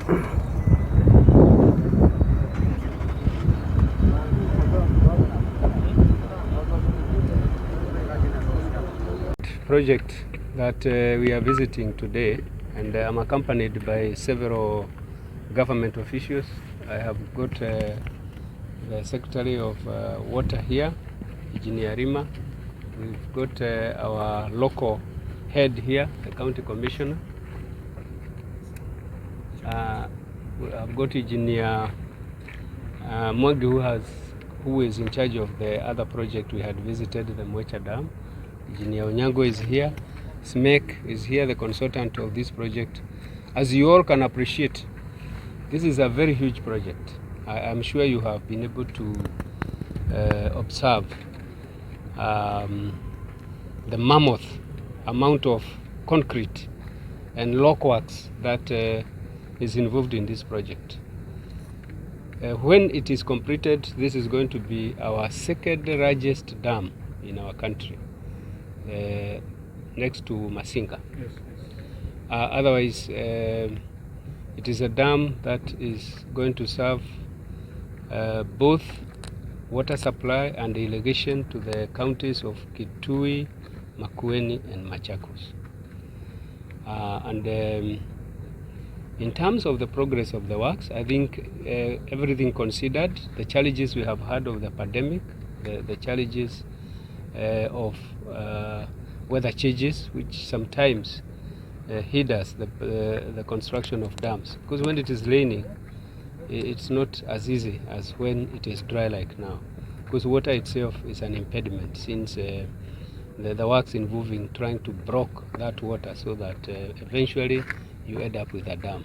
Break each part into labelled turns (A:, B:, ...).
A: Project that we are visiting today, and I'm accompanied by several government officials. I have got the Secretary of Water here, Engineer Rima. We've got our local head here, the County Commissioner. I've got Engineer Mwangi, who is in charge of the other project we had visited, the Thwake Dam. Engineer Onyango is here. SMEC is here, the consultant of this project. As you all can appreciate, this is a very huge project. I'm sure you have been able to observe the mammoth amount of concrete and lock works that is involved in this project. When it is completed, this is going to be our second largest dam in our country, next to Masinga. Yes. Otherwise, it is a dam that is going to serve both water supply and irrigation to the counties of Kitui, Makueni and Machakos. In terms of the progress of the works, I think everything considered, the challenges we have had of the pandemic, the challenges of weather changes, which sometimes hinders the construction of dams. Because when it is raining, it's not as easy as when it is dry like now. Because water itself is an impediment, since the works involving trying to block that water so that eventually you end up with a dam.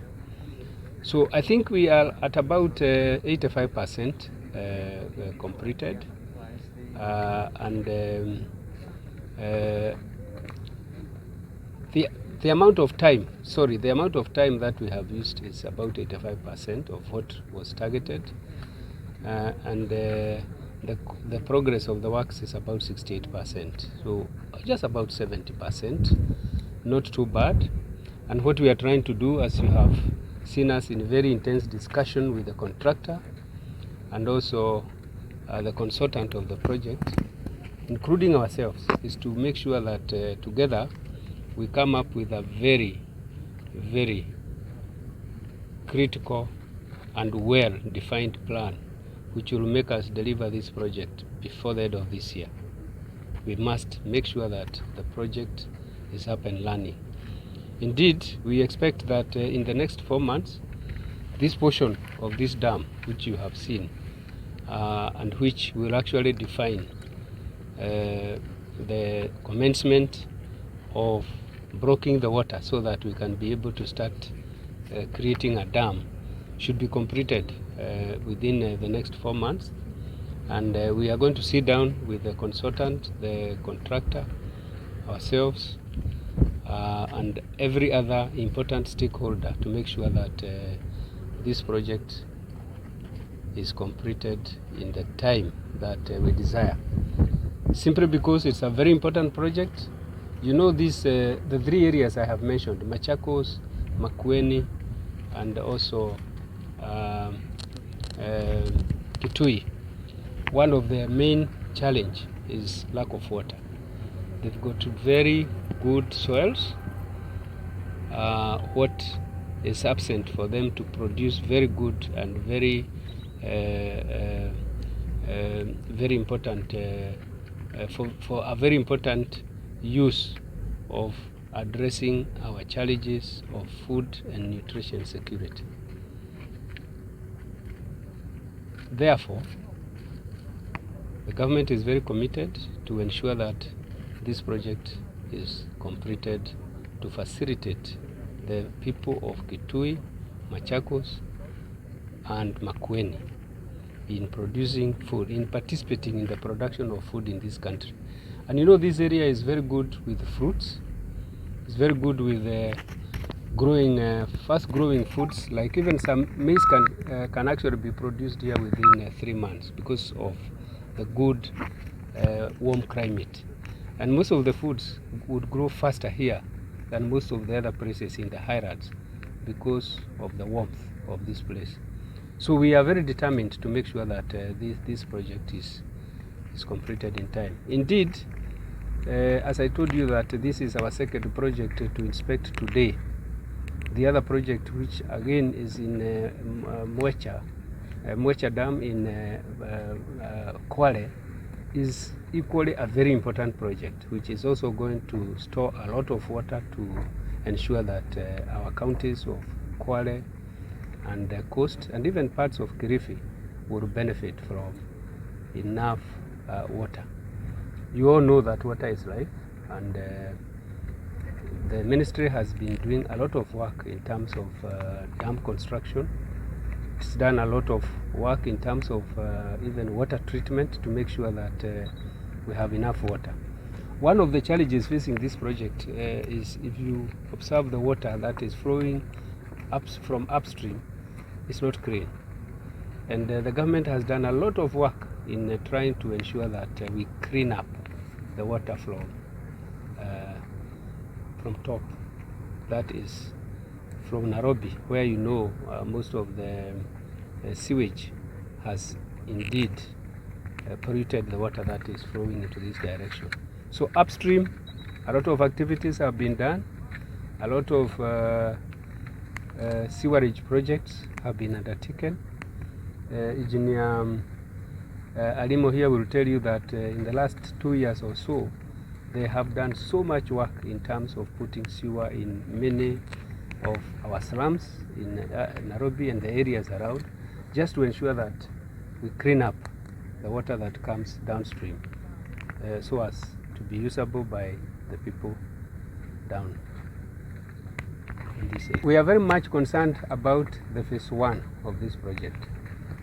A: So I think we are at about 85% completed, and the amount of time that we have used is about 85% of what was targeted, and the progress of the works is about 68%. So just about 70%, not too bad. And what we are trying to do, as you have seen us in very intense discussion with the contractor and also the consultant of the project, including ourselves, is to make sure that together we come up with a very, very critical and well-defined plan which will make us deliver this project before the end of this year. We must make sure that the project is up and running. Indeed, we expect that in the next 4 months, this portion of this dam, which you have seen, and which will actually define the commencement of blocking the water so that we can be able to start creating a dam, should be completed within the next 4 months. And we are going to sit down with the consultant, the contractor, ourselves, and every other important stakeholder to make sure that this project is completed in the time that we desire. Simply because it's a very important project. You know, these the three areas I have mentioned, Machakos, Makueni, and also Kitui. One of their main challenge is lack of water. They've got very good soils. What is absent for them to produce very good and very important for a very important use of addressing our challenges of food and nutrition security. Therefore, the government is very committed to ensure that this project is completed to facilitate the people of Kitui, Machakos, and Makueni in producing food, in participating in the production of food in this country. And you know, this area is very good with fruits. It's very good with growing fast-growing foods. Like even some maize can actually be produced here within 3 months because of the good warm climate. And most of the foods would grow faster here than most of the other places in the highlands because of the warmth of this place. So we are very determined to make sure that this project is completed in time. Indeed, as I told you that this is our second project to inspect today. The other project, which again is in Mweka Dam in Kwale, is equally a very important project, which is also going to store a lot of water to ensure that our counties of Kwale and the coast and even parts of Kilifi will benefit from enough water. You all know that water is life, and the ministry has been doing a lot of work in terms of dam construction. It's done a lot of work in terms of even water treatment to make sure that we have enough water. One of the challenges facing this project is, if you observe the water that is flowing from upstream, it's not clean. And the government has done a lot of work in trying to ensure that we clean up the water flow from top. That is from Nairobi, where you know most of the sewage has indeed polluted the water that is flowing into this direction. So upstream, a lot of activities have been done. A lot of sewerage projects have been undertaken. Engineer Alimo here will tell you that in the last 2 years or so, they have done so much work in terms of putting sewer in many of our slums in Nairobi and the areas around, just to ensure that we clean up the water that comes downstream so as to be usable by the people down in this area. We are very much concerned about the phase 1 of this project,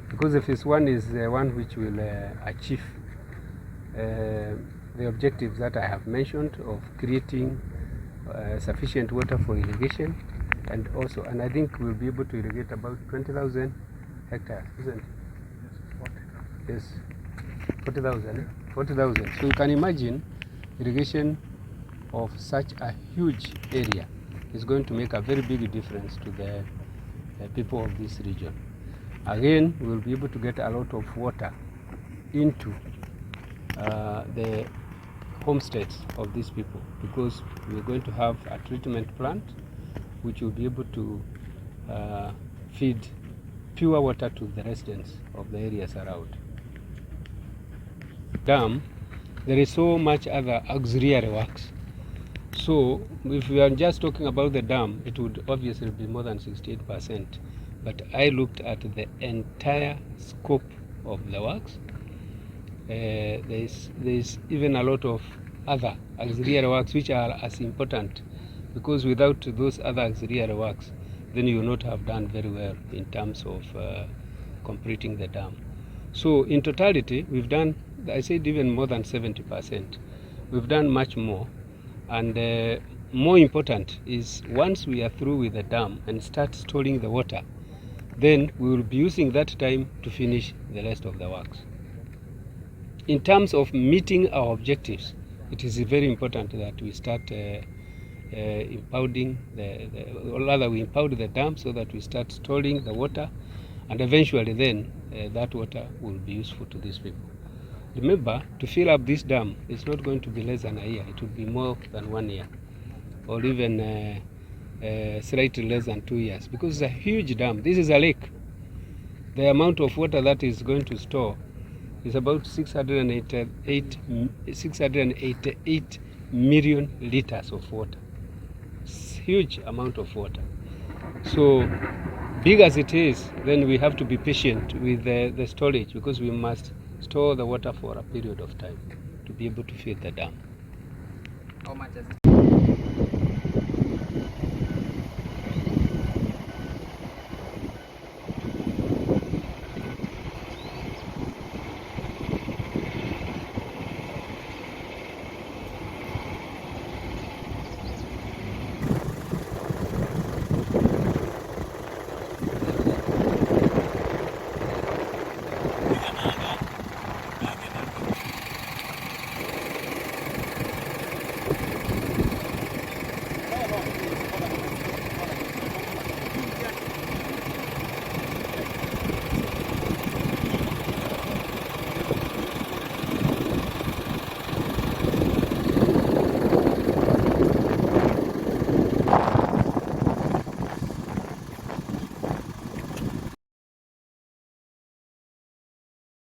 A: because the phase 1 is the one which will achieve the objectives that I have mentioned of creating sufficient water for irrigation, and I think we'll be able to irrigate about 20,000 hectares, isn't it? Yes, 40,000. 40,000. So you can imagine irrigation of such a huge area is going to make a very big difference to the people of this region. Again, we will be able to get a lot of water into the homesteads of these people, because we're going to have a treatment plant which will be able to feed pure water to the residents of the areas around. Dam, there is so much other auxiliary works. So if we are just talking about the dam, it would obviously be more than 68%. But I looked at the entire scope of the works. There's even a lot of other auxiliary works which are as important, because without those other auxiliary works, then you will not have done very well in terms of completing the dam. So in totality, we've done, I said, even more than 70%. We've done much more, and more important is, once we are through with the dam and start storing the water, then we will be using that time to finish the rest of the works. In terms of meeting our objectives, it is very important that we start impounding or rather we impound the dam so that we start storing the water, and eventually then that water will be useful to these people. Remember, to fill up this dam, it's not going to be less than a year. It will be more than 1 year, or even slightly less than 2 years, because it's a huge dam. This is a lake. The amount of water that is going to store is about 688 million liters of water. It's a huge amount of water. So big as it is, then we have to be patient with the storage, because we must store the water for a period of time to be able to fill the dam.
B: How much has it